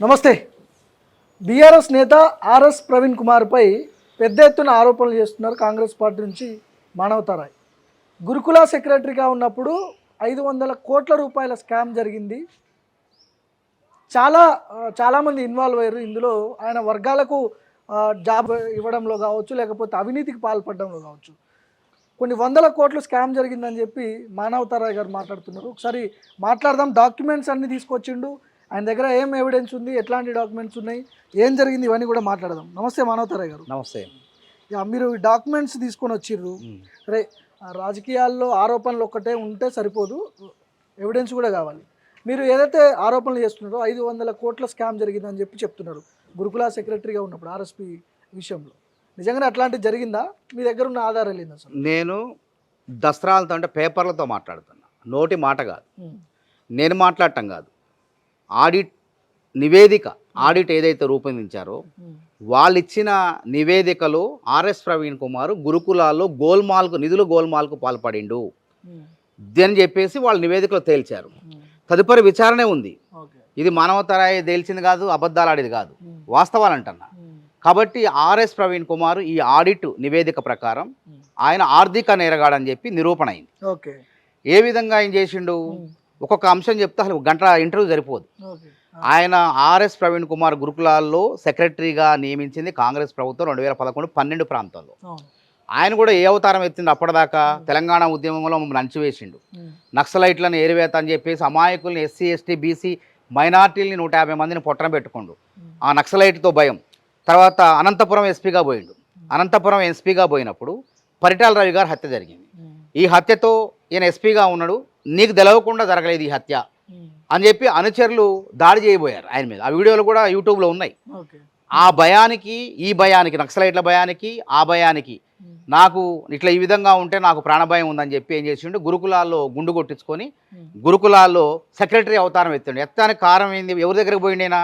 నమస్తే. బీఆర్ఎస్ నేత ఆర్ఎస్ ప్రవీణ్ కుమార్పై పెద్ద ఎత్తున ఆరోపణలు చేస్తున్నారు కాంగ్రెస్ పార్టీ నుంచి మానవతారాయ్. గురుకుల సెక్రటరీగా ఉన్నప్పుడు 500 కోట్ల రూపాయల స్కామ్ జరిగింది. చాలామంది ఇన్వాల్వ్ అయ్యారు ఇందులో. ఆయన వర్గాలకు జాబ్ ఇవ్వడంలో కావచ్చు, లేకపోతే అవినీతికి పాల్పడడంలో కావచ్చు. కొన్ని వందల కోట్ల స్కామ్ జరిగిందని చెప్పి మానవతారాయ్ గారు మాట్లాడుతున్నారు. ఒకసారి మాట్లాడదాం. డాక్యుమెంట్స్ అన్నీ తీసుకొచ్చిండు, ఆయన దగ్గర ఏం ఎవిడెన్స్ ఉంది, ఎట్లాంటి డాక్యుమెంట్స్ ఉన్నాయి, ఏం జరిగింది, ఇవన్నీ కూడా మాట్లాడదాం. నమస్తే మానవతారాయ్ గారు. నమస్తే. మీరు డాక్యుమెంట్స్ తీసుకొని వచ్చిర్రు. సరే, రాజకీయాల్లో ఆరోపణలు ఒక్కటే ఉంటే సరిపోదు, ఎవిడెన్స్ కూడా కావాలి. మీరు ఏదైతే ఆరోపణలు చేస్తున్నారో 500 కోట్ల స్కామ్ జరిగిందని చెప్పి చెప్తున్నారు గురుకుల సెక్రటరీగా ఉన్నప్పుడు ఆర్ఎస్పీ విషయంలో. నిజంగానే అట్లాంటిది జరిగిందా? మీ దగ్గర ఉన్న ఆధారాలు ఏంది అసలు? నేను దస్త్రాలతో అంటే పేపర్లతో మాట్లాడుతున్నా, నోటి మాట కాదు, నేను మాట్లాడటం కాదు. ఆడిట్ నివేదిక, ఆడిట్ ఏదైతే రూపొందించారో వాళ్ళు ఇచ్చిన నివేదికలో ఆర్ఎస్ ప్రవీణ్ కుమార్ గురుకులాల్లో నిధులు గోల్మాల్కు పాల్పడిండు అని చెప్పేసి వాళ్ళు నివేదికలో తేల్చారు. తదుపరి విచారణ ఉంది. ఇది మానవతారాయ్ తేల్చింది కాదు, అబద్ధాలు ఆడేది కాదు, వాస్తవాలు అంటున్నా. కాబట్టి ఆర్ఎస్ ప్రవీణ్ కుమార్ ఈ ఆడిట్ నివేదిక ప్రకారం ఆయన ఆర్థిక నేరగాడని చెప్పి నిరూపణ అయింది. ఏ విధంగా ఆయన చేసిండు ఒక్కొక్క అంశం చెప్తే అసలు గంట ఇంటర్వ్యూ సరిపోదు. ఆయన ఆర్ఎస్ ప్రవీణ్ కుమార్ గురుకులాల్లో సెక్రటరీగా నియమించింది కాంగ్రెస్ ప్రభుత్వం 2011-12 ప్రాంతాల్లో. ఆయన కూడా ఏ అవతారం ఎత్తింది అప్పటిదాకా? తెలంగాణ ఉద్యమంలో మమ్మల్ని అంచివేసిండు, నక్సలైట్లను ఏరివేత అని చెప్పేసి అమాయకుల్ని ఎస్సీ ఎస్టీ బీసీ మైనార్టీలని 150 మందిని పొట్టన పెట్టుకుండు. ఆ నక్సలైట్తో భయం. తర్వాత అనంతపురం ఎస్పీగా పోయిండు. అనంతపురం ఎస్పీగా పోయినప్పుడు పరిటాల రవి గారు హత్య జరిగింది. ఈ హత్యతో ఈయన ఎస్పీగా ఉన్నాడు, నీకు తెలవకుండా జరగలేదు ఈ హత్య అని చెప్పి అనుచరులు దాడి చేయబోయారు ఆయన మీద. ఆ వీడియోలు కూడా యూట్యూబ్లో ఉన్నాయి. ఆ భయానికి ఈ భయానికి, నక్సలైట్ల భయానికి ఆ భయానికి, నాకు ఇట్లా ఈ విధంగా ఉంటే నాకు ప్రాణభయం ఉందని చెప్పి ఏం చేసిండు, గురుకులాల్లో గుండు కొట్టించుకొని గురుకులాల్లో సెక్రటరీ అవతారం ఎత్తాడు. ఎత్తానికి కారణం ఏంది? ఎవరి దగ్గరికి పోయిండేనా?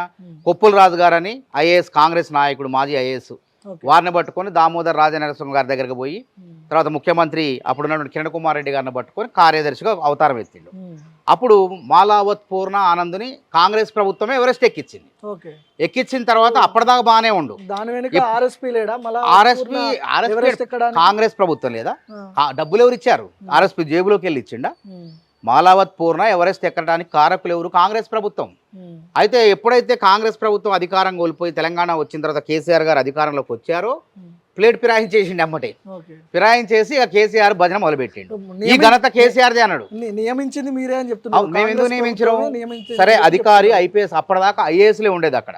కొప్పుల రాజు గారని ఐఏఎస్ కాంగ్రెస్ నాయకుడు, మాజీ ఐఏఎస్, వారిని పట్టుకొని దామోదర్ రాజనరసింహ గారి దగ్గరికి పోయి, తర్వాత ముఖ్యమంత్రి అప్పుడున్నటువంటి కిరణ్ కుమార్ రెడ్డి గారిని పట్టుకొని కార్యదర్శిగా అవతారం ఎత్తిండు. అప్పుడు మాలావత్ పూర్ణ ఆనంద్ని కాంగ్రెస్ ప్రభుత్వమే ఎవరెస్ట్ ఎక్కించింది. ఎక్కించిన తర్వాత అప్పటిదాకా బాగానే ఉండు. కాంగ్రెస్ ప్రభుత్వం లేదా? డబ్బులు ఎవరు ఇచ్చారు? ఆర్ఎస్పీ జేబులోకి వెళ్ళి ఇచ్చిండా? మాలావత్ పూర్ణ ఎవరెస్ట్ ఎక్కడానికి కారకులు ఎవరు? కాంగ్రెస్ ప్రభుత్వం. అయితే ఎప్పుడైతే కాంగ్రెస్ ప్రభుత్వం అధికారం కోల్పోయి తెలంగాణ వచ్చిన తర్వాత కేసీఆర్ గారు అధికారంలోకి వచ్చారో ప్లేట్ ఫిరాయించేసిండు. అమ్మటే ఫిరాయించేసి ఇక కేసీఆర్ భజన మొదలుపెట్టిండు. ఈ ఘనత కేసీఆర్దే అన్నాడు. నియమించింది మీరే అని చెప్తున్నారు. మేము ఎందుకు నియమించడం? సరే, అధికారి ఐపీఎస్, అప్పటిదాకా ఐఏఎస్లే ఉండేది అక్కడ.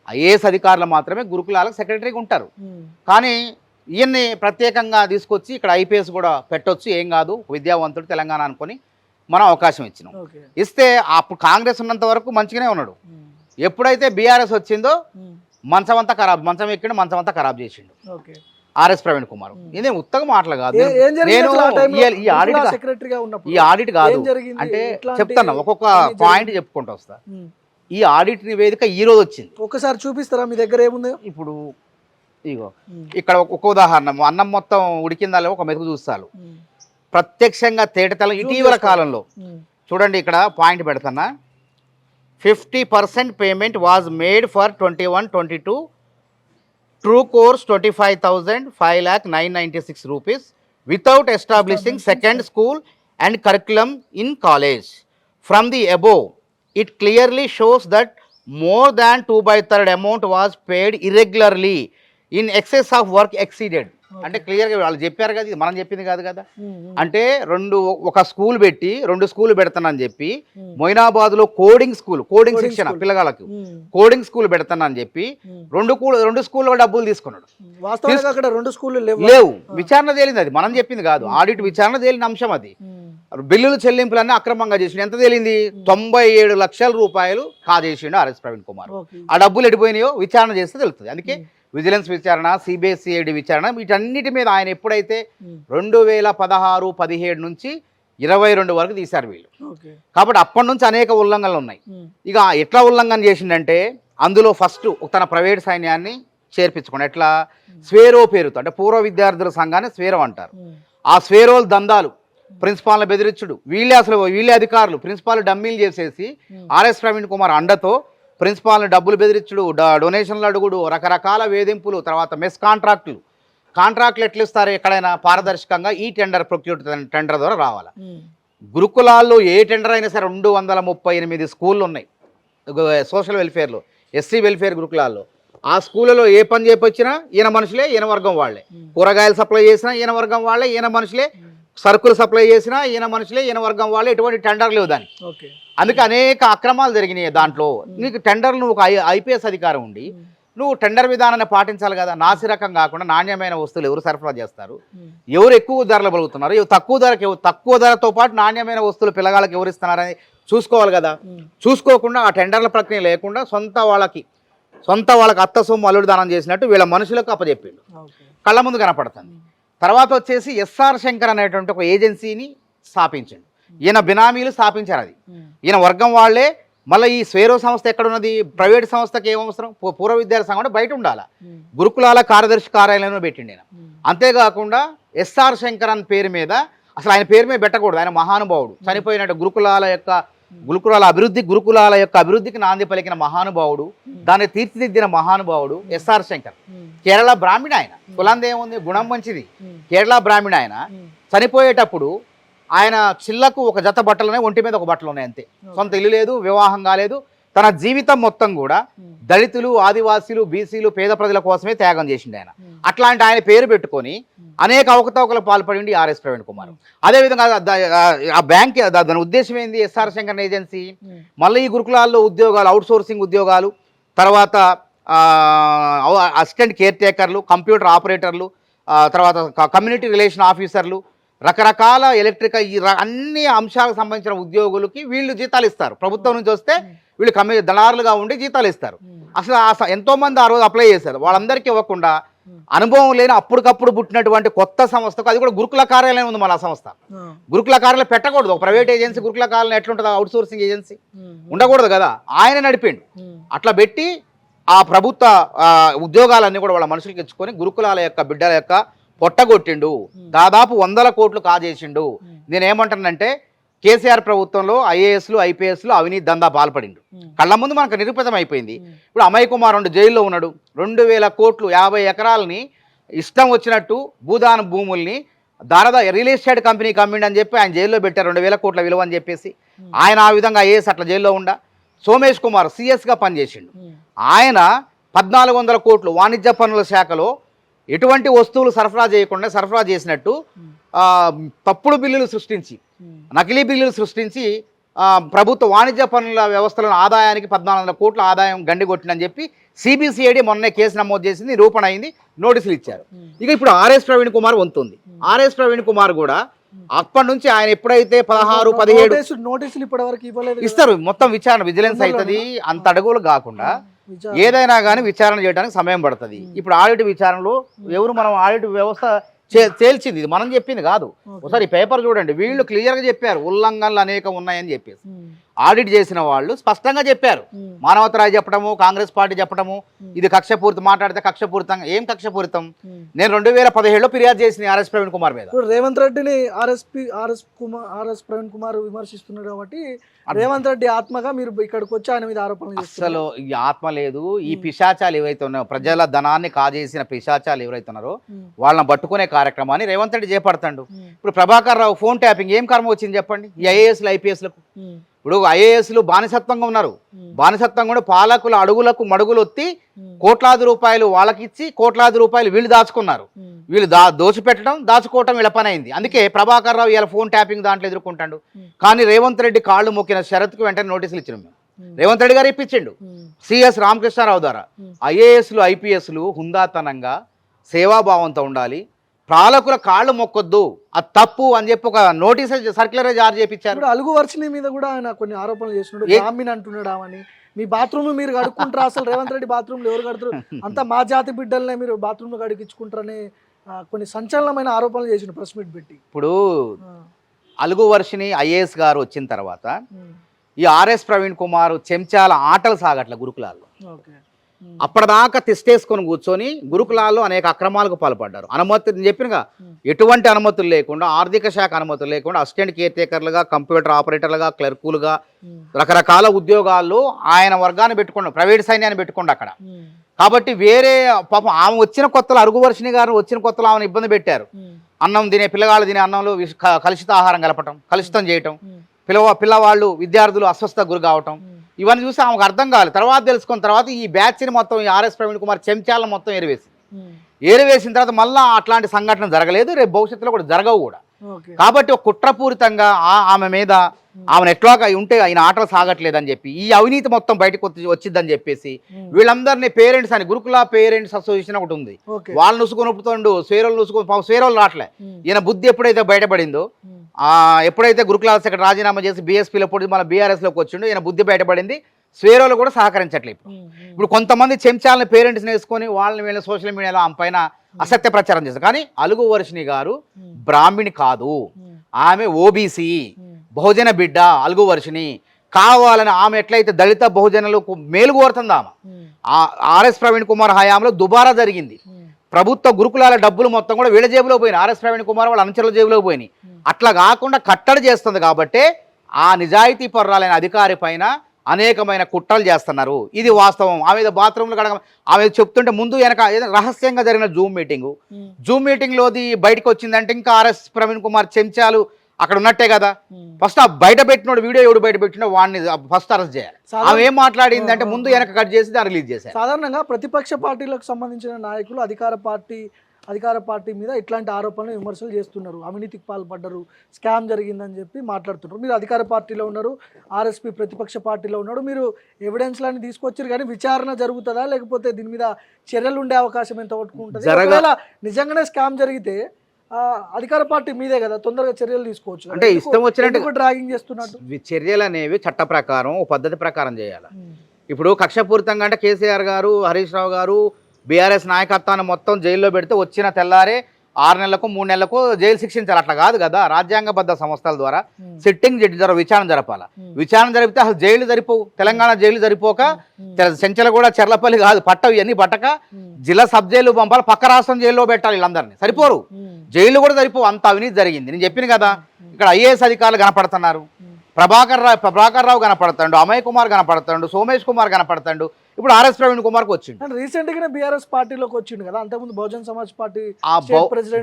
ఐఏఎస్ అధికారులు మాత్రమే గురుకులాలకు సెక్రటరీగా ఉంటారు. కానీ ఈయన్ని ప్రత్యేకంగా తీసుకొచ్చి ఇక్కడ ఐపీఎస్ కూడా పెట్టొచ్చు, ఏం కాదు, విద్యావంతుడు తెలంగాణ అనుకొని మనం అవకాశం ఇచ్చినాం. ఇస్తే అప్పుడు కాంగ్రెస్ ఉన్నంత వరకు మంచిగానే ఉన్నాడు. ఎప్పుడైతే బీఆర్ఎస్ వచ్చిందో మంచం ఎక్కిండు, మంచం అంతా ఖరాబ్ చేసిండు ఆర్ఎస్ ప్రవీణ్ కుమార్. ఇదే ఉత్తగా మాటలు కాదు. నేను ఈ ఆడిట్ కాదు అంటే చెప్తాను, ఒక్కొక్క పాయింట్ చెప్పుకుంటూ వస్తా. ఈ ఆడిట్ నివేదిక ఈ రోజు వచ్చింది. ఒకసారి చూపిస్తారా మీ దగ్గర ఏముంది? ఇప్పుడు ఇగో ఇక్కడ ఒక ఉదాహరణ, అన్నం మొత్తం ఉడికిందా ఒక మెతుకు చూస్తాను, ప్రత్యక్షంగా తేటతెల్లం. ఇటీవల కాలంలో చూడండి, ఇక్కడ పాయింట్ పెడతానా, 50% payment was made for 21-22 true course 25,5,996 rupees without establishing second school and curriculum in college. From the above it clearly shows that more than 2/3 amount was paid irregularly in excess of work exceeded. అంటే క్లియర్గా వాళ్ళు చెప్పారు కదా, ఇది మనం చెప్పింది కాదు కదా. అంటే ఒక స్కూల్ పెట్టి 2 స్కూల్ పెడతానని చెప్పి, మొయినాబాద్లో కోడింగ్ శిక్షణ పిల్లగాళ్ళకు కోడింగ్ స్కూల్ పెడతానని చెప్పి 2 స్కూల్లో డబ్బులు తీసుకున్నాడు. అక్కడ 2 స్కూళ్ళు లేవు. విచారణ తేలింది, అది మనం చెప్పింది కాదు, ఆడిట్ విచారణ తేలిన అంశం అది. బిల్లులు చెల్లింపులన్నీ అక్రమంగా చేసిండు. ఎంత తేలింది? 97 లక్షల రూపాయలు కాజేసిండు ఆర్ఎస్ ప్రవీణ్ కుమార్. ఆ డబ్బులు ఎడిపోయినాయో విచారణ చేస్తే తెలుస్తుంది. అందుకే విజిలెన్స్ విచారణ, సిబిఎస్ఈడి విచారణ, వీటన్నిటి మీద ఆయన ఎప్పుడైతే 2016-17 నుంచి 22 వరకు తీశారు వీళ్ళు. కాబట్టి అప్పటి నుంచి అనేక ఉల్లంఘనలు ఉన్నాయి. ఇక ఎట్లా ఉల్లంఘన చేసిండంటే, అందులో ఫస్ట్ తన ప్రైవేట్ సైన్యాన్ని చేర్పించుకోండి. ఎట్లా? స్వేరో పేరుతో, అంటే పూర్వ విద్యార్థుల సంఘాన్ని స్వేరో అంటారు. ఆ స్వేరోల్ దందాలు, ప్రిన్సిపాల్ని బెదిరించుడు, వీళ్ళే అధికారులు ప్రిన్సిపాల్ డమ్మీలు చేసేసి ఆర్ఎస్ ప్రవీణ్ కుమార్ అండతో ప్రిన్సిపాల్ని డబ్బులు బెదిరించుడు, డొనేషన్లు అడుగుడు, రకరకాల వేధింపులు, తర్వాత మెస్ కాంట్రాక్టులు ఎట్లు ఇస్తారు ఎక్కడైనా పారదర్శకంగా ఈ టెండర్ ద్వారా రావాలి. గురుకులాల్లో ఏ టెండర్ అయినా సరే 238 స్కూళ్ళు ఉన్నాయి సోషల్ వెల్ఫేర్లో, ఎస్సీ వెల్ఫేర్ గురుకులాల్లో. ఆ స్కూళ్ళలో ఏ పని చేపొచ్చినా ఈయన మనుషులే, ఈయన వర్గం వాళ్ళే. కూరగాయలు సప్లై చేసినా ఈయన వర్గం వాళ్ళే, ఈయన మనుషులే. సరుకులు సప్లై చేసినా ఈయన మనుషులే, ఈయన వర్గం వాళ్ళే. ఎటువంటి టెండర్ లేవు దానికి. అందుకే అనేక అక్రమాలు జరిగినాయి దాంట్లో. నీకు టెండర్లు ఒక ఐపీఎస్ అధికారం ఉండి నువ్వు టెండర్ విధానాన్ని పాటించాలి కదా. నాసిరకం కాకుండా నాణ్యమైన వస్తువులు ఎవరు సరఫరా చేస్తారు, ఎవరు ఎక్కువ ధరలు పలుకుతున్నారు, తక్కువ ధరతో పాటు నాణ్యమైన వస్తువులు పిల్లగాళ్ళకి ఎవరు ఇస్తున్నారని చూసుకోవాలి కదా. చూసుకోకుండా ఆ టెండర్ల ప్రక్రియ లేకుండా సొంత వాళ్ళకి అత్త సొమ్ము అల్లుడు దానం చేసినట్టు వీళ్ళ మనుషులకు అప్పచెప్పిండు. కళ్ళ ముందు కనపడుతుంది. తర్వాత వచ్చేసి ఎస్ఆర్ శంకర్ అనేటువంటి ఒక ఏజెన్సీని స్థాపించండు. ఈయన బినామీలు స్థాపించారు. అది ఈయన వర్గం వాళ్ళే. మళ్ళీ ఈ స్వేరో సంస్థ ఎక్కడున్నది? ప్రైవేట్ సంస్థకి ఏం అవసరం? పూర్వ విద్యార్థి సంఘం అంటే బయట ఉండాలి. గురుకులాల కార్యదర్శి కార్యాలయంలో పెట్టిండి ఆయన. అంతేకాకుండా ఎస్ఆర్ శంకర్ అని పేరు మీద, అసలు ఆయన పేరు మీద పెట్టకూడదు. ఆయన మహానుభావుడు, చనిపోయినట్టు గురుకులాల యొక్క అభివృద్ధికి నాంది పలికిన మహానుభావుడు, దాన్ని తీర్చిదిద్దిన మహానుభావుడు ఎస్ఆర్ శంకర్. కేరళ బ్రాహ్మణ ఆయన. కులంది ఏముంది, గుణం మంచిది. కేరళ బ్రాహ్మణ ఆయన. చనిపోయేటప్పుడు ఆయన చిల్లకు ఒక జత బట్టలున్నాయి, ఒంటి మీద ఒక బట్టలు ఉన్నాయి అంతే. సొంత ఇల్లు లేదు, వివాహం కాలేదు. తన జీవితం మొత్తం కూడా దళితులు, ఆదివాసీలు, బీసీలు, పేద ప్రజల కోసమే త్యాగం చేసిండు ఆయన. అట్లాంటి ఆయన పేరు పెట్టుకొని అనేక అవకతవకలకు పాల్పడింది ఆర్ఎస్ ప్రవీణ్ కుమార్. అదేవిధంగా ఆ బ్యాంక్ దాని ఉద్దేశం ఏంది? ఎస్ఆర్ శంకర్ ఏజెన్సీ మళ్ళీ ఈ గురుకులాల్లో ఉద్యోగాలు, అవుట్సోర్సింగ్ ఉద్యోగాలు, తర్వాత అసిస్టెంట్ కేర్ టేకర్లు, కంప్యూటర్ ఆపరేటర్లు, తర్వాత కమ్యూనిటీ రిలేషన్ ఆఫీసర్లు, రకరకాల ఎలక్ట్రికల్ అన్ని అంశాలకు సంబంధించిన ఉద్యోగులకి వీళ్ళు జీతాలు ఇస్తారు. ప్రభుత్వం నుంచి వస్తే వీళ్ళు దళారులుగా ఉండి జీతాలు ఇస్తారు. అసలు ఎంతోమంది ఆ రోజు అప్లై చేశారు. వాళ్ళందరికీ ఇవ్వకుండా అనుభవం లేని అప్పటికప్పుడు పుట్టినటువంటి కొత్త సంస్థకు, అది కూడా గురుకుల కార్యాలయం ఉంది మన సంస్థ. గురుకుల కార్యాలయం పెట్టకూడదు. ఒక ప్రైవేట్ ఏజెన్సీ గురుకుల కార్యాలయం ఎట్లుంటుంది? అవుట్ సోర్సింగ్ ఏజెన్సీ ఉండకూడదు కదా. ఆయన నడిపిండు. అట్లా పెట్టి ఆ ప్రభుత్వ ఉద్యోగాలన్నీ కూడా వాళ్ళ మనుషులకి ఇచ్చుకొని గురుకులాల యొక్క బిడ్డల యొక్క పొట్టగొట్టిండు. దాదాపు 100 కోట్లు కాజేసిండు. నేనేమంటానంటే కేసీఆర్ ప్రభుత్వంలో ఐఏఎస్లు, ఐపీఎస్లు అవినీతి దందా పాల్పడిండు. కళ్ళ ముందు మనకు నిరూపితం అయిపోయింది. ఇప్పుడు అమయ్ కుమార్ జైల్లో ఉన్నాడు. 2000 కోట్లు 50 ఎకరాలని ఇష్టం వచ్చినట్టు భూదాన భూముల్ని రియల్ ఎస్టేట్ కంపెనీకి అమ్మిండని చెప్పి ఆయన జైల్లో పెట్టారు. 2000 కోట్ల విలువ అని చెప్పేసి ఆయన ఆ విధంగా ఐఏఎస్ అట్లా జైల్లో ఉండా. సోమేష్ కుమార్ సిఎస్గా పనిచేసిండు. ఆయన 1400 కోట్లు వాణిజ్య పన్నుల శాఖలో ఎటువంటి వస్తువులు సరఫరా చేసినట్టు తప్పుడు బిల్లులు సృష్టించి, నకిలీ బిల్లులు సృష్టించి ప్రభుత్వ వాణిజ్య పన్నుల వ్యవస్థలను ఆదాయానికి 1400 కోట్ల ఆదాయం గండిగొట్టినని చెప్పి సిబిసిఐడి మొన్నే కేసు నమోదు చేసింది, నిరూపణ అయింది, నోటీసులు ఇచ్చారు. ఇక ఇప్పుడు ఆర్ఎస్ ప్రవీణ్ కుమార్ వంతుంది. ఆర్ఎస్ ప్రవీణ్ కుమార్ కూడా అప్పటి నుంచి ఆయన ఎప్పుడైతే 16-17 నోటీసులు ఇప్పటి వరకు ఇవ్వలేదు. ఇస్తారు. మొత్తం విచారణ విజిలెన్స్ అవుతుంది. అంత అడుగులు కాకుండా ఏదైనా కానీ విచారణ చేయడానికి సమయం పడుతుంది. ఇప్పుడు ఆడిట్ విచారణలో మనం ఆడిట్ వ్యవస్థ తేల్చింది, ఇది మనం చెప్పింది కాదు. ఒకసారి పేపర్ చూడండి, వీళ్ళు క్లియర్గా చెప్పారు ఉల్లంఘనలు అనేక ఉన్నాయని చెప్పేసి. ఆడిట్ చేసిన వాళ్ళు స్పష్టంగా చెప్పారు. మానవతరాయ్ చెప్పడము, కాంగ్రెస్ పార్టీ చెప్పడము, ఇది కక్షపూరితం, మాట్లాడితే కక్షపూరితంగా. ఏం కక్షపూరితం? నేను 2017లో ఫిర్యాదు చేసిన ఆర్ఎస్ ప్రవీణ్ కుమార్ మీద. రేవంత్ రెడ్డిని ఆర్ఎస్ ప్రవీణ్ కుమార్ విమర్శిస్తున్నాడు కాబట్టి రేవంత్ రెడ్డి ఆత్మగా మీరు ఇక్కడికి వచ్చి ఆయన మీద ఆరోపణలు అసలు ఈ ఆత్మ లేదు. ఈ పిశాచాలు ఏవైతే ఉన్నాయో, ప్రజల ధనాన్ని కాజేసిన పిశాచాలు ఎవరైతే ఉన్నారో వాళ్ళని పట్టుకునే కార్యక్రమాన్ని రేవంత్ రెడ్డి చేపడతాడు. ఇప్పుడు ప్రభాకర్ రావు ఫోన్ ట్యాపింగ్ ఏం కర్మ వచ్చింది చెప్పండి ఈ ఐఏఎస్లు, ఐపీఎస్లకు? ఇప్పుడు ఐఏఎస్లు బానిసత్వంగా ఉన్నారు. బానిసత్వం కూడా పాలకుల అడుగులకు మడుగులు ఒత్తి కోట్లాది రూపాయలు వాళ్ళకిచ్చి కోట్లాది రూపాయలు వీళ్ళు దాచుకున్నారు. వీళ్ళు దోచిపెట్టడం, దాచుకోవటం వీళ్ళ పని అయింది. అందుకే ప్రభాకర్ రావు ఇలా ఫోన్ ట్యాపింగ్ దాంట్లో ఎదుర్కొంటాడు. కానీ రేవంత్ రెడ్డి కాళ్ళు మొక్కిన షరత్కు వెంటనే నోటీసులు ఇచ్చినాం మేము. రేవంత్ రెడ్డి గారు ఇప్పించిండు సిఎస్ రామకృష్ణారావు ద్వారా. ఐఏఎస్లు, ఐపీఎస్లు హుందాతనంగా సేవాభావంతో ఉండాలి, పాలకుల కాళ్ళు మొక్కొద్దు, అది తప్పు అని చెప్పి ఒక నోటీస్ సర్క్యులర్ జారీ చేయించారు. అలుగు వర్షిని మీద కూడా ఆయన కొన్ని ఆరోపణలు చేస్తున్నాడు. బ్రాహ్మణ్ అంటున్నాడు, మీ బాత్రూమ్ మీరు కడుక్కుంటారా? అసలు రేవంత్ రెడ్డి బాత్రూమ్లు ఎవరు కడుతారు? అంతా మా జాతి బిడ్డలనే మీరు బాత్రూమ్లు కడిగించుకుంటారని కొన్ని సంచలనమైన ఆరోపణలు చేసిండు ప్రెస్ మీట్ పెట్టి. ఇప్పుడు అలుగు వర్షిని ఐఏఎస్ గారు వచ్చిన తర్వాత ఈ ఆర్ఎస్ ప్రవీణ్ కుమార్ చెంచాల ఆటలు సాగట్ల గురుకులాల్లో. అప్పటిదాకా తిష్టేసుకొని కూర్చొని గురుకులాల్లో అనేక అక్రమాలకు పాల్పడ్డారు. అనుమతి నేను చెప్పినగా ఎటువంటి అనుమతులు లేకుండా, ఆర్థిక శాఖ అనుమతులు లేకుండా అసిస్టెంట్ కేర్ టేకర్లుగా, కంప్యూటర్ ఆపరేటర్లుగా, క్లర్కులుగా రకరకాల ఉద్యోగాల్లో ఆయన వర్గాన్ని పెట్టుకున్నాడు, ప్రైవేట్ సైన్యాన్ని పెట్టుకోండి అక్కడ. కాబట్టి వేరే పాపం ఆమె వచ్చిన కొత్తలో అరుగువర్షిణి గారు వచ్చిన కొత్తలో ఆమెను ఇబ్బంది పెట్టారు. అన్నం తినే పిల్లగాళ్ళు తినే అన్నంలో కలుషిత ఆహారం కలపటం, కలుషితం చేయటం, పిల్లవాళ్ళు విద్యార్థులు అస్వస్థతకు గురి కావటం, ఇవన్నీ చూసి ఆమెకు అర్థం కావాలి. తర్వాత తెలుసుకున్న తర్వాత ఈ బ్యాచ్ని మొత్తం ఈ ఆర్ఎస్ ప్రవీణ్ కుమార్ చెంచాలను మొత్తం ఏరివేసిన తర్వాత మళ్ళీ అట్లాంటి సంఘటన జరగలేదు, రేపు భవిష్యత్తులో కూడా జరగవు కూడా. కాబట్టి ఒక కుట్రపూరితంగా ఆమె మీద ఆమెను ఎట్లా ఉంటే ఆయన ఆటలు సాగట్లేదని చెప్పి ఈ అవినీతి మొత్తం బయటకు వచ్చిందని చెప్పేసి వీళ్ళందరినీ పేరెంట్స్ అని గురుకుల పేరెంట్స్ అసోసియేషన్ ఒకటి ఉంది, వాళ్ళు నుసుకొని ఒప్పుతుండు, స్వేరోళ్ళు రావట్లే. ఈయన బుద్ధి ఎప్పుడైతే బయటపడిందో, ఎప్పుడైతే గురుకులాల సెక్రటరీ రాజీనామా చేసి బీఎస్పీలో పొడి మళ్ళీ బీఆర్ఎస్లోకి వచ్చిండు, ఈయన బుద్ధి బయటపడింది. స్వేరోలు కూడా సహకరించట్లేదు. ఇప్పుడు కొంతమంది చెంచాలని పేరెంట్స్ని వేసుకొని వాళ్ళని వీళ్ళ సోషల్ మీడియాలో ఆమె పైన అసత్య ప్రచారం చేస్తారు. కానీ అలుగువర్షిణి గారు బ్రాహ్మిణి కాదు, ఆమె ఓబీసీ బహుజన బిడ్డ. అలుగువర్షిణి కావాలని ఆమె ఎట్లయితే దళిత బహుజనులకు మేలు కోరుతుంది, ఆమె ఆర్ఎస్ ప్రవీణ్ కుమార్ హయాంలో దుబారా జరిగింది. ప్రభుత్వ గురుకులాల డబ్బులు మొత్తం కూడా వీళ్ళ జేబులో పోయినాయి, ఆర్ఎస్ ప్రవీణ్ కుమార్ వాళ్ళ అనుచరుల జేబులో పోయినాయి. అట్లా కాకుండా కట్టడి చేస్తుంది కాబట్టి ఆ నిజాయితీ పర్రాలైన అధికారి పైన అనేకమైన కుట్రలు చేస్తున్నారు. ఇది వాస్తవం. ఆమె బాత్రూమ్లు కడగ ఆమె చెప్తుంటే ముందు వెనక రహస్యంగా జరిగిన జూమ్ మీటింగ్లోది బయటకు వచ్చిందంటే ఇంకా ఆర్ఎస్ ప్రవీణ్ కుమార్ చెంచాలు అక్కడ ఉన్నట్టే కదా. ఫస్ట్ ఆ బయట పెట్టినోడు వీడియో ఎవడు బయట పెట్టినో వాడిని ఫస్ట్ అరెస్ట్ చేయాలి. ఆమె ఏం మాట్లాడింది అంటే ముందు వెనక కట్ చేసి దాన్ని రిలీజ్ చేశారు. సాధారణంగా ప్రతిపక్ష పార్టీలకు సంబంధించిన నాయకులు అధికార పార్టీ మీద ఇట్లాంటి ఆరోపణలు విమర్శలు చేస్తున్నారు, అవినీతికి పాల్పడ్డారు, స్కామ్ జరిగిందని చెప్పి మాట్లాడుతున్నారు. మీరు అధికార పార్టీలో ఉన్నారు, ఆర్ఎస్పీ ప్రతిపక్ష పార్టీలో ఉన్నాడు, మీరు ఎవిడెన్స్లన్నీ తీసుకొచ్చారు, కానీ విచారణ జరుగుతుందా లేకపోతే దీని మీద చర్యలు ఉండే అవకాశం ఎంత ఉంటుంది? ఒకవేళ నిజంగానే స్కామ్ జరిగితే అధికార పార్టీ మీదే కదా, తొందరగా చర్యలు తీసుకోవచ్చు. అంటే ఇష్టం వచ్చినట్టు డ్రాగింగ్ చేస్తున్నట్టు చర్యలు అనేవి చట్ట ప్రకారం పద్ధతి ప్రకారం చేయాలి. ఇప్పుడు కక్షపూరితంగా అంటే కేసీఆర్ గారు, హరీష్ రావు గారు బీఆర్ఎస్ నాయకత్వాన్ని మొత్తం జైల్లో పెడితే వచ్చిన తెల్లారే 6 నెలలకు 3 నెలలకు జైలు శిక్షించాలి. అట్లా కాదు కదా, రాజ్యాంగబద్ధ సంస్థల ద్వారా సిట్టింగ్ జడ్జి ద్వారా విచారణ జరపాలి. విచారణ జరిపితే అసలు జైలు సరిపోవు, తెలంగాణ జైలు సరిపోక చెంచల కూడా చెర్లపల్లి కాదు పట్టవు, ఇవన్నీ పట్టక జిల్లా సబ్ జైలు పంపాలి, పక్క రాష్ట్రం జైల్లో పెట్టాలి. వీళ్ళందరినీ సరిపోరు, జైలు కూడా సరిపోవు, అంత అవినీతి జరిగింది. నేను చెప్పిన కదా, ఇక్కడ ఐఏఎస్ అధికారులు కనపడుతున్నారు, ప్రభాకర్ రావు కనపడతాడు, అమయ్ కుమార్ కనపడతాడు, సోమేష్ కుమార్ కనపడతాడు, ఇప్పుడు ఆర్ఎస్ ప్రవీణ్ కుమార్ వచ్చిండు. రీసెంట్ గా బీఆర్ఎస్ పార్టీలోకి వచ్చిండు కదా, అంతకుముందు బహుజన్ సమాజ్ పార్టీ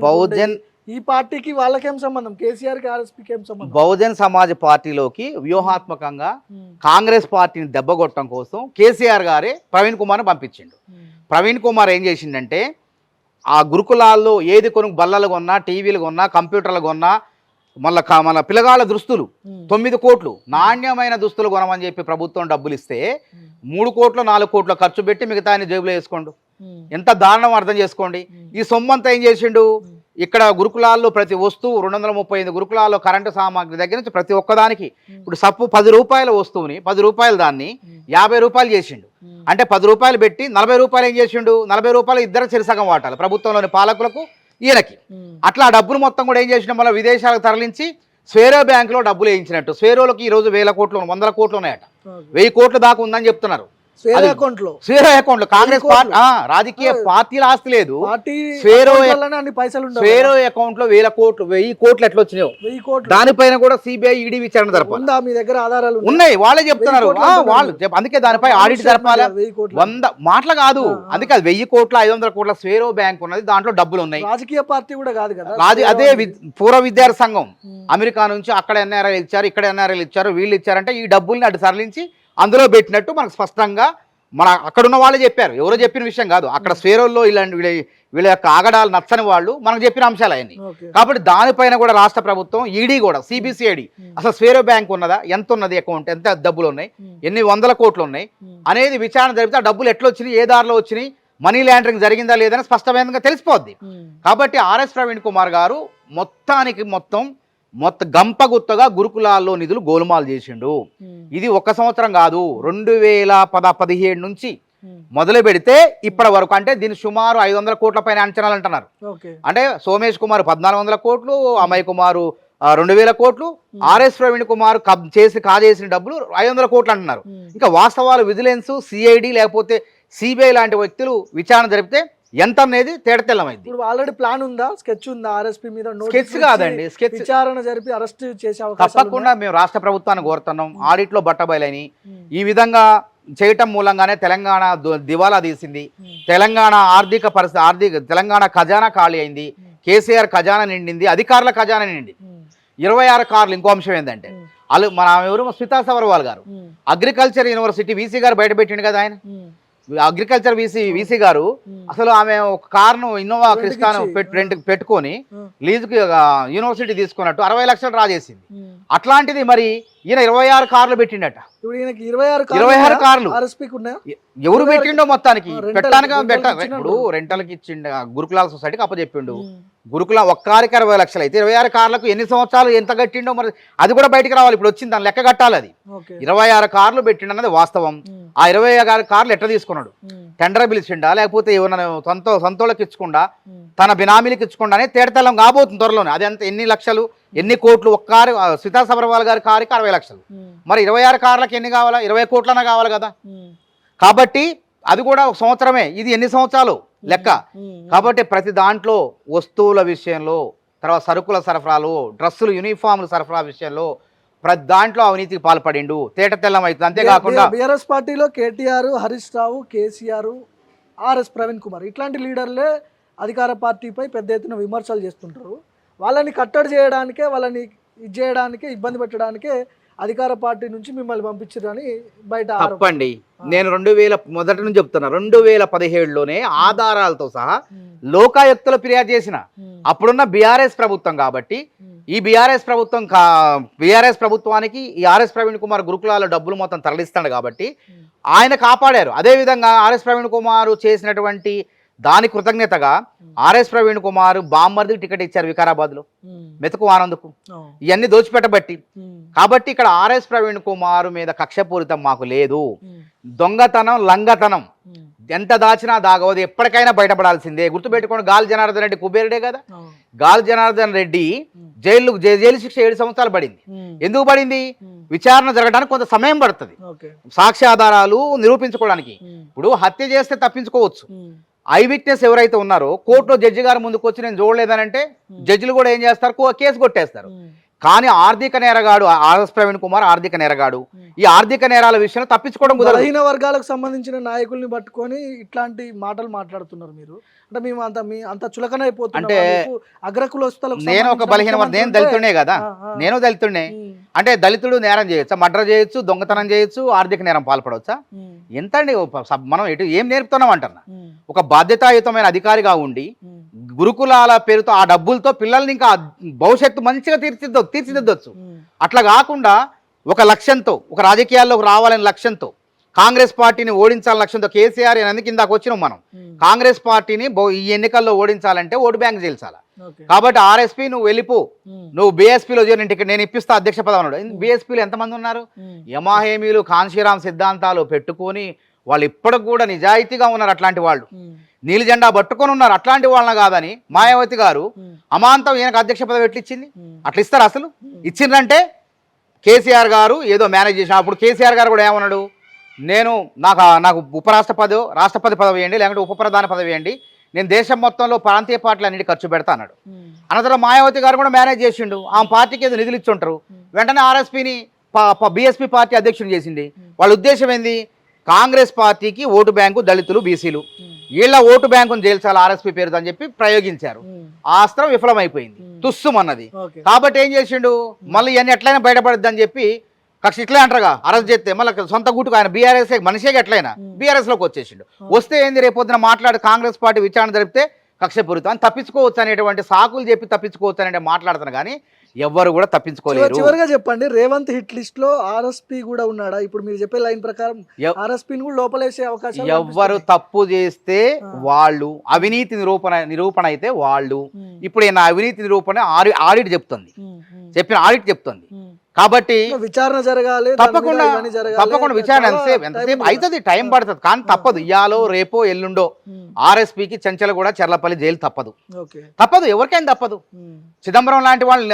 బహుజన్ ఈ పార్టీకి వాళ్ళకేం సంబంధం, కేసీఆర్ కి ఆర్ఎస్పీకి ఏం సంబంధం? బహుజన్ సమాజ్ పార్టీలోకి వ్యూహాత్మకంగా కాంగ్రెస్ పార్టీని దెబ్బగొట్టడం కోసం కేసీఆర్ గారే ప్రవీణ్ కుమార్ని పంపించిండు. ప్రవీణ్ కుమార్ ఏం చేసిండంటే ఆ గురుకులాల్లో ఏది బల్లలు కొన్నా, టీవీలు కొన్నా, కంప్యూటర్లు కొన్నా, మళ్ళీ పిల్లగాళ్ళ దుస్తులు 9 కోట్లు నాణ్యమైన దుస్తులు కొనమని చెప్పి ప్రభుత్వం డబ్బులు ఇస్తే 3 కోట్లు 4 కోట్లు ఖర్చు పెట్టి మిగతా జేబులో వేసుకోండు. ఎంత దారుణం అర్థం చేసుకోండి. ఈ సొమ్మంతా ఏం చేసిండు, ఇక్కడ గురుకులాల్లో ప్రతి వస్తువు 235 గురుకులాల్లో కరెంటు సామాగ్రి దగ్గర నుంచి ప్రతి ఒక్కదానికి ఇప్పుడు సప్పు 10 రూపాయల వస్తువుని 10 రూపాయలు దాన్ని 50 రూపాయలు చేసిండు. అంటే 10 రూపాయలు పెట్టి 40 రూపాయలు ఏం చేసిండు, 40 రూపాయలు ఇద్దరు చెరిసగం వాటాలి, ప్రభుత్వంలోని పాలకులకు ఈయనకి. అట్లా డబ్బులు మొత్తం కూడా ఏం చేసిన మళ్ళీ విదేశాలకు తరలించి స్వేరో బ్యాంకులో డబ్బులు వేయించినట్టు. స్వేరోలకి ఈరోజు 1000 కోట్లు 100 కోట్లు ఉన్నాయట, 1000 కోట్ల దాకా ఉందని చెప్తున్నారు. స్వేరో అకౌంట్ లో కాంగ్రెస్ రాజకీయ పార్టీల ఆస్తి లేదు, స్వేరో అకౌంట్ లో 1000 కోట్లు ఎట్లా వచ్చినాయో దానిపైన కూడా సిబిఐ ఈడీ విచారణ జరపాలి. మీ దగ్గర ఆధారాలు ఉన్నాయి, వాళ్ళే చెప్తున్నారు, వాళ్ళు అందుకే దానిపై ఆడిట్ జరపాలి. 100 మాటలు కాదు, అందుకే అది 1000 కోట్ల 500 కోట్ల స్వేరో బ్యాంక్ ఉన్నది, దాంట్లో డబ్బులు ఉన్నాయి. రాజకీయ పార్టీ కూడా కాదు కదా, అదే పూర్వ విద్యార్థి సంఘం అమెరికా నుంచి అక్కడ ఎన్ఆర్ఐలు ఇచ్చారు, ఇక్కడ ఎన్ఆర్ఐలు ఇచ్చారు, వీళ్ళు ఇచ్చారంటే ఈ డబ్బుల్ని అటు తరలించి అందులో పెట్టినట్టు మనకు స్పష్టంగా అక్కడున్న వాళ్ళే చెప్పారు, ఎవరో చెప్పిన విషయం కాదు. అక్కడ స్వేరోల్లో ఇలాంటి వీళ్ళ యొక్క ఆగడాలు నచ్చని వాళ్ళు మనకు చెప్పిన అంశాలు అవన్నీ. కాబట్టి దానిపైన కూడా రాష్ట్ర ప్రభుత్వం ఈడీ కూడా సిబిసిఐడి అసలు స్వేరో బ్యాంక్ ఉన్నదా, ఎంత ఉన్నది అకౌంట్, ఎంత డబ్బులు ఉన్నాయి, ఎన్ని 100 కోట్లు ఉన్నాయి అనేది విచారణ జరిపితే ఆ డబ్బులు ఎట్లా వచ్చినాయి, ఏ దారిలో వచ్చినాయి, మనీ లాండరింగ్ జరిగిందా లేదని స్పష్టంగా తెలిసిపోద్ది. కాబట్టి ఆర్ఎస్ ప్రవీణ్ కుమార్ గారు మొత్తం గంపగుత్తగా గురుకులాల్లో నిధులు గోలుమాలు చేసిండు. ఇది 1 సంవత్సరం కాదు, 2017 నుంచి మొదలు పెడితే ఇప్పటి వరకు, అంటే దీని సుమారు 500 కోట్ల పైన అంచనాలు అంటున్నారు. అంటే సోమేష్ కుమార్ 1400 కోట్లు, అమయ్ కుమారు 2000 కోట్లు, ఆర్ఎస్ ప్రవీణ్ కుమార్ కాజేసిన డబ్బులు 500 కోట్లు అంటున్నారు. ఇంకా వాస్తవాలు విజిలెన్స్, సిఐడి లేకపోతే సిబిఐ లాంటి వ్యక్తులు విచారణ జరిపితే ఎంత అనేది తేడతెల్లమైంది. ఇప్పుడు ఆల్రెడీ ప్లాన్ ఉందా, స్కెచ్ ఉందా ఆర్ఎస్పీ మీద? స్కెచ్ కాదండి, స్కెచ్ విచారణ జరిపి అరెస్ట్ చేసే అవకాశం తప్పకుండా మేము రాష్ట్ర ప్రభుత్వాన్ని కోరుతున్నాం. ఆడిట్ లో బట్టబయలని ఈ విధంగా చేయటం మూలంగానే తెలంగాణ దివాలా తీసింది. తెలంగాణ తెలంగాణ ఖజానా ఖాళీ అయింది, కేసీఆర్ ఖజానా నిండింది, అధికారుల ఖజానా నిండింది. 26 కార్లు. ఇంకో అంశం ఏంటంటే మన ఎవరు స్మితా సబర్వాల్ గారు అగ్రికల్చర్ యూనివర్సిటీ వీసీ గారు బయట పెట్టిండు కదా. ఆయన అగ్రికల్చర్ వీసీ గారు అసలు ఆమె ఒక కారును ఇన్నోవా క్రిస్టాను పెట్టుకొని లీజుకి యూనివర్సిటీ తీసుకున్నట్టు 60 లక్షలు రాజేసింది. అట్లాంటిది మరి ఈయన 26 కార్లు పెట్టిండట. 26 కార్లు ఎవరు పెట్టిండో మొత్తానికి పెట్టడానికి ఇప్పుడు రెంటల్కి ఇచ్చిండు, గురుకులాల సొసైటీకి అప్పచెప్పిండు. గురుకులం ఒక్కరికి 60 లక్షలు అయితే 26 కార్లకు ఎన్ని సంవత్సరాలు ఎంత కట్టిండో మరి అది కూడా బయటకు రావాలి. ఇప్పుడు వచ్చింది దాని లెక్క కట్టాలి. అది 26 కార్లు పెట్టిండు అన్నది వాస్తవం. ఆ 26 కార్లు ఎట్లా తీసుకున్నాడు? టెండర్ పిలిచిండా లేకపోతే ఏమన్నా సొంతోళ్ళకి ఇచ్చకుండా తన బినామీలకు ఇచ్చకుండా అనేది తేడతెల్లం కాబోతుంది త్వరలోనే. అది అంత ఎన్ని లక్షలు ఎన్ని కోట్లు? ఒక్క కారు సీతా సబర్వాల్ గారి కారుకి 60 లక్షలు. మరి 26 కార్లకు ఎన్ని కావాలా? 20 కోట్లన్నా కావాలి కదా. కాబట్టి అది కూడా ఒక సంవత్సరమే. ఇది ఎన్ని సంవత్సరాలు లెక్క. కాబట్టి ప్రతి దాంట్లో వస్తువుల విషయంలో, తర్వాత సరుకుల సరఫరాలు, డ్రెస్సులు, యూనిఫామ్లు సరఫరా విషయంలో ప్రతి దాంట్లో అవినీతికి పాల్పడిండు. తేటతెల్లం అవుతుంది. అంతేకాకుండా బీఆర్ఎస్ పార్టీలో కేటీఆర్, హరీష్ రావు, కేసీఆర్, ఆర్ఎస్ ప్రవీణ్ కుమార్ ఇట్లాంటి లీడర్లే అధికార పార్టీపై పెద్ద ఎత్తున విమర్శలు చేస్తుంటారు. వాళ్ళని కట్టడి చేయడానికే, వాళ్ళని ఇది చేయడానికే, ఇబ్బంది పెట్టడానికే అధికార పార్టీ నుంచి మిమ్మల్ని పంపించారని బయట తప్పండి. నేను మొదటి నుంచి చెప్తున్నా, 2017లోనే ఆధారాలతో సహా లోకాయుక్తలో ఫిర్యాదు చేసిన. అప్పుడున్న బీఆర్ఎస్ ప్రభుత్వం కాబట్టి ఈ బీఆర్ఎస్ ప్రభుత్వానికి ఈ ఆర్ఎస్ ప్రవీణ్ కుమార్ గురుకులాల డబ్బులు మొత్తం తరలిస్తాడు కాబట్టి ఆయన కాపాడారు. అదేవిధంగా ఆర్ఎస్ ప్రవీణ్ కుమార్ చేసినటువంటి దాని కృతజ్ఞతగా ఆర్ఎస్ ప్రవీణ్ కుమార్ బామ్మర్దికి టికెట్ ఇచ్చారు వికారాబాద్లో, మెతుకు ఆనందకు. ఇవన్నీ దోచిపెట్టబట్టి కాబట్టి ఇక్కడ ఆర్ఎస్ ప్రవీణ్ కుమార్ మీద కక్షపూరితం మాకు లేదు. దొంగతనం, లంగతనం ఎంత దాచినా దాగవదు, ఎప్పటికైనా బయటపడాల్సిందే. గుర్తుపెట్టుకోండి, గాలి జనార్దన్ రెడ్డి కుబేరుడే కదా. గాలి జనార్దన్ రెడ్డి జైలు శిక్ష 7 సంవత్సరాలు పడింది. ఎందుకు పడింది? విచారణ జరగడానికి కొంత సమయం పడుతుంది, సాక్ష్యాధారాలు నిరూపించుకోవడానికి. ఇప్పుడు హత్య చేస్తే తప్పించుకోవచ్చు. ఐ విట్నెస్ ఎవరైతే ఉన్నారో కోర్టులో జడ్జి గారు ముందుకు వచ్చి నేను చూడలేదనంటే జడ్జిలు కూడా ఏం చేస్తారు? కేసు కొట్టేస్తారు. కానీ ఆర్థిక నేరగాడు ఆర్ఎస్ ప్రవీణ్ కుమార్ ఆర్థిక నేరగాడు. ఈ ఆర్థిక నేరాల విషయంలో తప్పించుకోవడం కుదరదు. బలహీన వర్గాలకు సంబంధించిన నాయకుల్ని పట్టుకొని ఇట్లాంటి మాటలు మాట్లాడుతున్నారు మీరు. అంటే మేము అంత చులకన అయిపోతున్నాం. అంటే అగ్రకులస్తులకు నేను ఒక బలహీన నేను దళితుడే కదా, నేను దళితుడే. అంటే దళితుడు నేరం చేయొచ్చా? మర్డర్ చేయొచ్చు, దొంగతనం చేయొచ్చు, ఆర్థిక నేరం పాల్పడవచ్చా? ఎంత అండి మనం ఏం నేర్పుతున్నాం అంటున్నా. ఒక బాధ్యతాయుతమైన అధికారిగా ఉండి గురుకులాల పేరుతో ఆ డబ్బులతో పిల్లల్ని ఇంకా భవిష్యత్తు మంచిగా తీర్చిదిద్దొచ్చు. అట్లా కాకుండా ఒక లక్ష్యంతో, ఒక రాజకీయాల్లోకి రావాలనే లక్ష్యంతో, కాంగ్రెస్ పార్టీని ఓడించాలని లక్ష్యంతో కేసీఆర్ కిందకు వచ్చినాం మనం. కాంగ్రెస్ పార్టీని ఈ ఎన్నికల్లో ఓడించాలంటే ఓటు బ్యాంక్ చేయాలి. కాబట్టి ఆర్ఎస్పీ నువ్వు వెళ్ళిపో, నువ్వు బీఎస్పీలో నేను ఇప్పిస్తా అధ్యక్ష పదవి అన్నాడు. బీఎస్పీలో ఎంతమంది ఉన్నారు? యమాహేమీలు, కాన్షీరామ్ సిద్ధాంతాలు పెట్టుకొని వాళ్ళు ఇప్పటికి కూడా నిజాయితీగా ఉన్నారు. అట్లాంటి వాళ్ళు నీలి జెండా పట్టుకొని ఉన్నారు. అట్లాంటి వాళ్ళని కాదని మాయావతి గారు అమాంతం ఈయనకు అధ్యక్ష పదవి ఎట్లిచ్చింది? అట్లా ఇస్తారు? అసలు ఇచ్చిందంటే కేసీఆర్ గారు ఏదో మేనేజ్ చేసిన. అప్పుడు కేసీఆర్ గారు కూడా ఏమన్నాడు? నాకు రాష్ట్రపతి పదవి ఇవ్వండి, లేకుంటే ఉప ప్రధాన పదవి ఇవ్వండి, నేను దేశం మొత్తంలో ప్రాంతీయ పార్టీలు అన్నిటి ఖర్చు పెడతా అన్నాడు. అనంతరం మాయావతి గారు కూడా మేనేజ్ చేసిండు. ఆమె పార్టీకి ఏదో నిధులు ఇచ్చుంటారు. వెంటనే ఆర్ఎస్పీని బీఎస్పీ పార్టీ అధ్యక్షుని చేసింది. వాళ్ళ ఉద్దేశం ఏంది? కాంగ్రెస్ పార్టీకి ఓటు బ్యాంకు దళితులు, బీసీలు, వీళ్ళ ఓటు బ్యాంకును చేల్చాలి ఆర్ఎస్పీ పేరుతో అని చెప్పి ప్రయోగించారు. ఆ అస్త్రం విఫలమైపోయింది, తుస్సుమన్నది. కాబట్టి ఏం చేసిండు? మళ్ళీ ఇవన్నీ ఎట్లయినా బయటపడద్దు అని చెప్పి కక్ష ఇట్లే అంటారుగా, అరెస్ట్ చేస్తే మళ్ళీ సొంత గుట్టుకు ఆయన బీఆర్ఎస్ మనిషిగా ఎట్లయినా బీఆర్ఎస్లోకి వచ్చేసిండు. వస్తే ఏంది? రేపొద్దున మాట్లాడి కాంగ్రెస్ పార్టీ విచారణ జరిపితే కక్షపూరితం అని తప్పించుకోవచ్చు అనేటువంటి సాకులు చెప్పి తప్పించుకోవచ్చు అనే మాట్లాడుతున్నారు. కానీ ఎవ్వరు కూడా తప్పించుకోలేరు. చివరిగా చెప్పండి, రేవంత్ హిట్ లిస్ట్ లో ఆర్ఎస్పీ కూడా ఉన్నాడా? ఇప్పుడు మీరు చెప్పే లైన్ ప్రకారం ఆర్ఎస్పీని కూడా లోపలేసే అవకాశం. ఎవ్వరు తప్పు చేస్తే వాళ్ళు, అవినీతి నిరూపణ అయితే వాళ్ళు. ఇప్పుడు ఈయన అవినీతి నిరూపణ ఆడిట్ చెప్తుంది, ఆడిట్ చెప్తుంది. కాబట్టి విచారణ జరగాలి. తప్పకుండా విచారణ ఎంతసేపు అవుతుంది, టైం పడుతుంది. కానీ తప్పదు. ఇయాలో రేపో ఎల్లుండో ఆర్ఎస్పీకి చెంచల కూడా చెర్లపల్లి జైలు తప్పదు. ఎవరికైనా తప్పదు. చిదంబరం లాంటి వాళ్ళు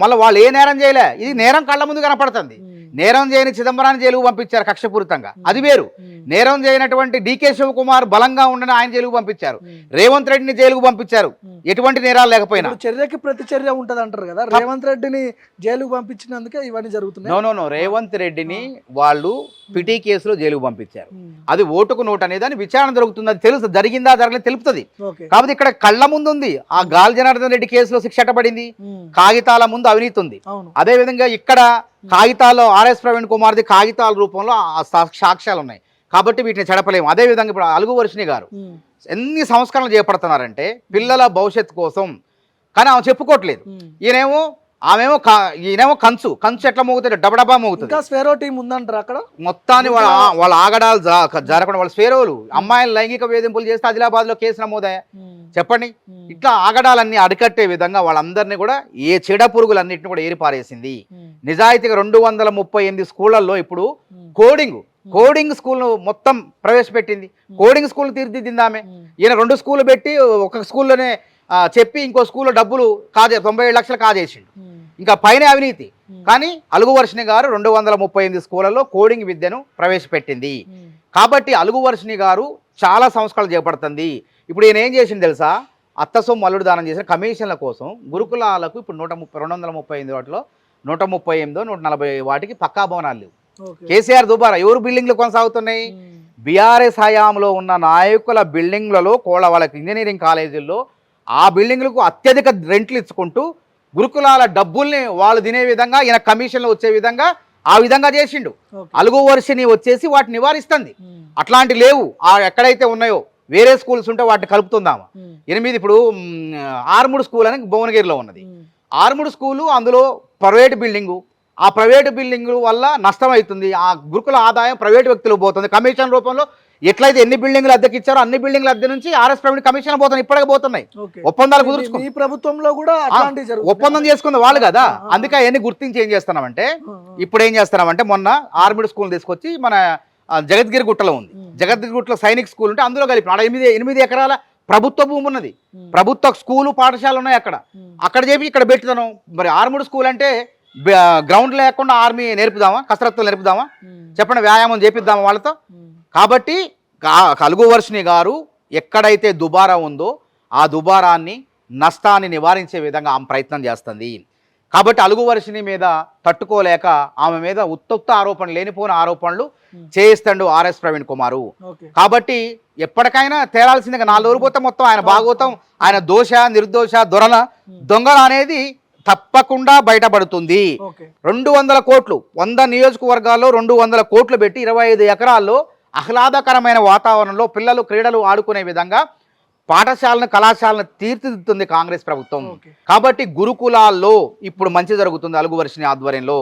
మళ్ళీ వాళ్ళు ఏ నేరం చేయలే, ఇది నేరం కళ్ళ ముందు కనపడుతుంది. నేరం చేయని చిదంబరాన్ని జైలుకు పంపించారు కక్షపూరితంగా, అది వేరు. నేరం చేయనటువంటి డికే శివకుమార్ బలంగా ఉండని ఆయన జైలుకు పంపించారు, రేవంత్ రెడ్డిని జైలుకు పంపించారు ఎటువంటి నేరాలు లేకపోయినా. చర్యకి ప్రతి చర్య ఉంటది అంటారు కదా, రేవంత్ రెడ్డిని జైలుకు పంపించినందుకే ఇవన్నీ జరుగుతున్నాయి. నో రేవంత్ రెడ్డిని వాళ్ళు పిటి కేసులో జైలుకు పంపించారు, అది ఓటుకు నోటు అనేది అని విచారణ జరుగుతుంది, అది తెలుసు, జరిగిందా జరగలేదు తెలుపుతుంది. కాబట్టి ఇక్కడ కళ్ళ ముందు ఉంది, ఆ గాలి జనార్దన్ రెడ్డి కేసులో శిక్ష పడింది, కాగితాల ముందు అవినీతి ఉంది. అదే విధంగా ఇక్కడ కాగితాల్లో ఆర్ఎస్ ప్రవీణ్ కుమార్ది కాగితాల రూపంలో సాక్ష్యాలు ఉన్నాయి, కాబట్టి వీటిని చెడపలేము. అదే విధంగా ఇప్పుడు అలుగు వర్షిణి గారు ఎన్ని సంస్కరణలు చేపడుతున్నారంటే పిల్లల భవిష్యత్తు కోసం, కానీ ఆమె చెప్పుకోవట్లేదు. ఈయనేమో కంచు ఎట్లా మోగుతుంది, డబడబా మోగుతుంది. స్వేరో టీం ఉందంటారు అక్కడ మొత్తాన్ని, వాళ్ళ ఆగడాలు జరగకుండా వాళ్ళ స్వేరోలు అమ్మాయిలు లైంగిక వేధింపులు చేస్తే ఆదిలాబాద్ లో కేసు నమోదయ్యా చెప్పండి. ఇట్లా ఆగడాలన్నీ అరికట్టే విధంగా వాళ్ళందరినీ కూడా ఏ చెడ పురుగులన్నింటినీ కూడా ఏరిపారేసింది. నిజాయితీగా 238 స్కూళ్ళల్లో ఇప్పుడు కోడింగ్ స్కూల్ మొత్తం ప్రవేశపెట్టింది, కోడింగ్ స్కూల్ తీర్చిదిద్దింది ఆమె. ఈయన 2 స్కూళ్ళు పెట్టి ఒక స్కూల్లోనే చెప్పి ఇంకో స్కూల్లో డబ్బులు 97 లక్షలు కాజేసిండు, ఇంకా పైన అవినీతి. కానీ అలుగు వర్షిణి గారు 238 స్కూళ్ళలో కోడింగ్ విద్యను ప్రవేశపెట్టింది. కాబట్టి అలుగు వర్షిణి గారు చాలా సంస్కరణలు చేపడుతుంది. ఇప్పుడు ఈయన ఏం చేసింది తెలుసా, అత్త సొమ్ము అల్లుడు దానం చేసిన కమిషన్ల కోసం గురుకులాలకు ఇప్పుడు 238 వాటిలో 138, 140 వాటికి పక్కా భవనాలు లేవు. కేసీఆర్ దుబారా ఎవరు బిల్డింగ్లు కొనసాగుతున్నాయి, బీఆర్ఎస్ హయాంలో ఉన్న నాయకుల బిల్డింగ్లలో వాళ్ళకి ఇంజనీరింగ్ కాలేజీల్లో ఆ బిల్డింగ్లకు అత్యధిక రెంట్లు ఇచ్చుకుంటూ గురుకులాల డబ్బుల్ని వాళ్ళు తినే విధంగా ఈయన కమిషన్లు వచ్చే విధంగా ఆ విధంగా చేసిండు. అలుగు వర్షిణి వచ్చేసి వాటిని నివారిస్తుంది. అట్లాంటి లేవు, ఎక్కడైతే ఉన్నాయో వేరే స్కూల్స్ ఉంటే వాటిని కలుపుతుందామా. 8 ఇప్పుడు ఆర్ముడ్ స్కూల్ అని భువనగిరిలో ఉన్నది, ఆర్ముడ్ స్కూలు అందులో ప్రైవేట్ బిల్డింగు, ఆ ప్రైవేటు బిల్డింగ్ వల్ల నష్టం అవుతుంది, ఆ గురుకుల ఆదాయం ప్రైవేటు వ్యక్తులకు పోతుంది కమిషన్ రూపంలో. ఎట్లయితే ఎన్ని బిల్డింగ్లు అద్దెకిచ్చారో అన్ని బిల్డింగ్ల అద్దె నుంచి ఆర్ఎస్ ప్రవీణ్ కమిషన్ పోతున్నాయి, ఇప్పటికే పోతున్నాయి. ఒప్పందాలు కుదుర్చుకుని ప్రభుత్వంలో కూడా ఒప్పందం చేసుకుంది వాళ్ళు కదా, అందుకే అవన్నీ గుర్తించి ఏం చేస్తున్నామంటే ఇప్పుడు ఏం చేస్తున్నామంటే మొన్న ఆర్మిడ్ స్కూల్ తీసుకొచ్చి మన జగద్గిరి గుట్టలో ఉంది, జగద్గిరి గుట్టలో సైనిక్ స్కూల్ ఉంటే అందులో కలిపి 8 ఎకరాల ప్రభుత్వ భూమి ఉన్నది, ప్రభుత్వ స్కూలు పాఠశాలలు ఉన్నాయి అక్కడ చెప్పి ఇక్కడ పెట్టుతాను. మరి ఆర్మిడ్ స్కూల్ అంటే గ్రౌండ్ లేకుండా ఆర్మీ నేర్పుదామా, కసరత్తులు నేర్పుదామా చెప్పండి, వ్యాయామం చేపిద్దామా వాళ్ళతో. కాబట్టి అలుగు వర్షిణి గారు ఎక్కడైతే దుబారా ఉందో ఆ దుబారాన్ని నష్టాన్ని నివారించే విధంగా ఆమె ప్రయత్నం చేస్తుంది. కాబట్టి అలుగు వర్షిణి మీద తట్టుకోలేక ఆమె మీద ఉత్తొత్త ఆరోపణలు, లేనిపోయిన ఆరోపణలు చేయిస్తాడు ఆర్ఎస్ ప్రవీణ్ కుమారు. కాబట్టి ఎప్పటికైనా తేలాల్సిందిగా 4 రోజులు పోతే మొత్తం ఆయన భాగవతం, ఆయన దోష నిర్దోష దొంగల అనేది తప్పకుండా బయటపడుతుంది. 200 కోట్లు 100 నియోజకవర్గాల్లో 200 కోట్లు పెట్టి 25 ఎకరాల్లో ఆహ్లాదకరమైన వాతావరణంలో పిల్లలు క్రీడలు ఆడుకునే విధంగా పాఠశాలను కళాశాలను తీర్చిదిద్దుతుంది కాంగ్రెస్ ప్రభుత్వం. కాబట్టి గురుకులాల్లో ఇప్పుడు మంచి జరుగుతుంది అలుగు వర్షిణి ఆధ్వర్యంలో.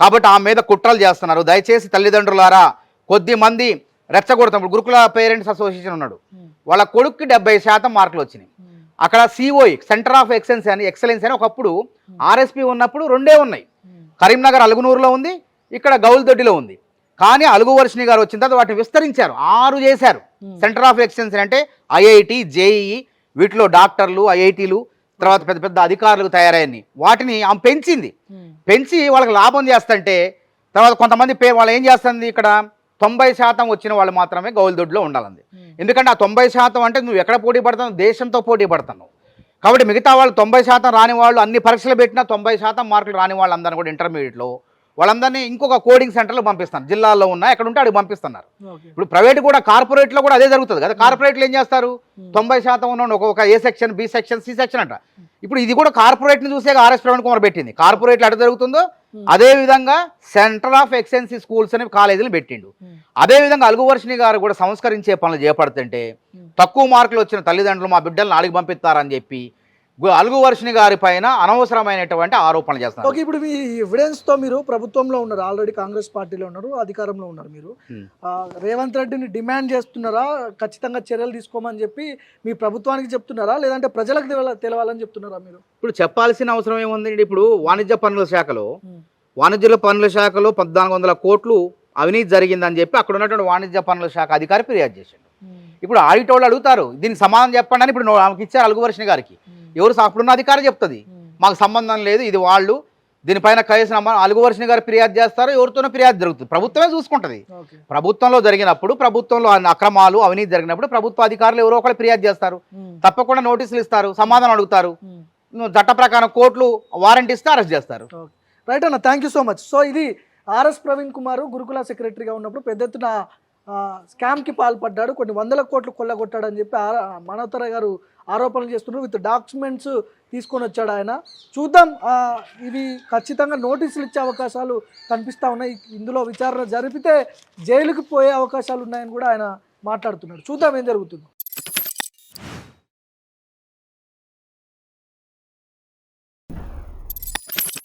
కాబట్టి ఆమె మీద కుట్రలు చేస్తున్నారు. దయచేసి తల్లిదండ్రులారా కొద్ది మంది రెచ్చగొడతాం. గురుకుల పేరెంట్స్ అసోసియేషన్ ఉన్నాడు, వాళ్ళ కొడుక్కి 70% మార్కులు వచ్చినాయి. అక్కడ సిఓఈ సెంటర్ ఆఫ్ ఎక్సలెన్స్ అని ఒకప్పుడు ఆర్ఎస్పీ ఉన్నప్పుడు 2 ఉన్నాయి, కరీంనగర్ అలుగునూరులో ఉంది, ఇక్కడ గౌల్దొడ్డిలో ఉంది. కానీ అలుగు వర్షిణి గారు వచ్చిన తర్వాత వాటిని విస్తరించారు, 6 చేశారు సెంటర్ ఆఫ్ ఎక్సలెన్స్. అంటే ఐఐటి, జేఈఈ, వీటిలో డాక్టర్లు, ఐఐటీలు, తర్వాత పెద్ద పెద్ద అధికారులు తయారయ్యాయి. వాటిని ఆమె పెంచి వాళ్ళకి లాభం చేస్తుంటే తర్వాత కొంతమంది వాళ్ళు ఏం చేస్తుంది, ఇక్కడ 90% వచ్చిన వాళ్ళు మాత్రమే గౌల్దొడ్లో ఉండాలండి. ఎందుకంటే ఆ 90% అంటే నువ్వు ఎక్కడ పోటీ పడతావు, దేశంతో పోటీ పడతావు. కాబట్టి మిగతా వాళ్ళు 90% రాని వాళ్ళు అన్ని పరీక్షలు పెట్టినా 90% మార్కులు రాని వాళ్ళందరినీ కూడా ఇంటర్మీడియట్లో వాళ్ళందరినీ ఇంకొక కోడింగ్ సెంటర్లో పంపిస్తాను, జిల్లాల్లో ఉన్నా ఎక్కడ ఉంటే అడిగి పంపిస్తున్నారు. ఇప్పుడు ప్రైవేట్ కూడా కార్పొరేట్లో కూడా అదే జరుగుతుంది కదా. కార్పొరేట్లు ఏం చేస్తారు, 90% ఉన్న ఒక A section, B section, C section అంట. ఇప్పుడు ఇది కూడా కార్పొరేట్ని చూసే ఆర్ఎస్ ప్రవీణ్ కుమార్ పెట్టింది. కార్పొరేట్లు ఎక్కడ జరుగుతుందో అదే విధంగా సెంటర్ ఆఫ్ ఎక్సలెన్స్ స్కూల్స్ అని కాలేజీలు పెట్టిండు. అదే విధంగా అలుగు వర్షిణి గారు కూడా సంస్కరించే పనులు చేపడుతుంటే తక్కువ మార్కులు వచ్చిన తల్లిదండ్రులు మా బిడ్డలను అడిగి పంపిస్తారని చెప్పి అలుగు వర్షిణి గారి పైన అనవసరమైనటువంటి ఆరోపణలు చేస్తారు. ఓకే, ఇప్పుడు మీ ఎవిడెన్స్ తో మీరు ప్రభుత్వంలో ఉన్నారు, ఆల్రెడీ కాంగ్రెస్ పార్టీలో ఉన్నారు, అధికారంలో ఉన్నారు. మీరు రేవంత్ రెడ్డిని డిమాండ్ చేస్తున్నారా, ఖచ్చితంగా చర్యలు తీసుకోమని చెప్పి మీ ప్రభుత్వానికి చెప్తున్నారా, లేదంటే ప్రజలకు తెలవాలని చెప్తున్నారా? మీరు ఇప్పుడు చెప్పాల్సిన అవసరం ఏముంది. ఇప్పుడు వాణిజ్య పన్నుల శాఖలో 1400 కోట్లు అవినీతి జరిగిందని చెప్పి అక్కడ ఉన్నటువంటి వాణిజ్య పన్నుల శాఖ అధికారి ఫిర్యాదు చేశాడు. ఇప్పుడు ఆడిట్ వాళ్ళు అడుగుతారు దీనికి సమాధానం చెప్పండి అని. ఇప్పుడు ఆమెకి ఇచ్చారు అలుగు వర్షిణి గారికి, ఎవరు అప్పుడున్న అధికారి చెప్తుంది మాకు సంబంధం లేదు, ఇది వాళ్ళు దీనిపైన కేసు అలుగువర్షిని గారు ఫిర్యాదు చేస్తారు, ఎవరితోనో ఫిర్యాదు జరుగుతుంది, ప్రభుత్వమే చూసుకుంటుంది. ఓకే. ప్రభుత్వంలో జరిగినప్పుడు, ప్రభుత్వంలో అక్రమాలు అవినీతి జరిగినప్పుడు ప్రభుత్వ అధికారులు ఎవరో ఒకరు ఫిర్యాదు చేస్తారు, తప్పకుండా నోటీసులు ఇస్తారు, సమాధానం అడుగుతారు, చట్ట ప్రకారం కోర్టులు వారెంట్ ఇస్తే అరెస్ట్ చేస్తారు. రైట్ అన్న, thank you so much. So ఇది ఆర్ఎస్ ప్రవీణ్ కుమార్ గురుకుల సెక్రటరీగా ఉన్నప్పుడు పెద్ద ఎత్తున స్కామ్కి పాల్పడ్డాడు, కొన్ని వందల కోట్లు కొల్లగొట్టాడని చెప్పి మానవతర గారు ఆరోపణలు చేస్తున్నారు. విత్ డాక్యుమెంట్స్ తీసుకొని వచ్చాడు ఆయన. చూద్దాం, ఇవి ఖచ్చితంగా నోటీసులు ఇచ్చే అవకాశాలు కనిపిస్తూ ఉన్నాయి. ఇందులో విచారణ జరిపితే జైలుకి పోయే అవకాశాలు ఉన్నాయని కూడా ఆయన మాట్లాడుతున్నాడు. చూద్దాం ఏం జరుగుతుందో.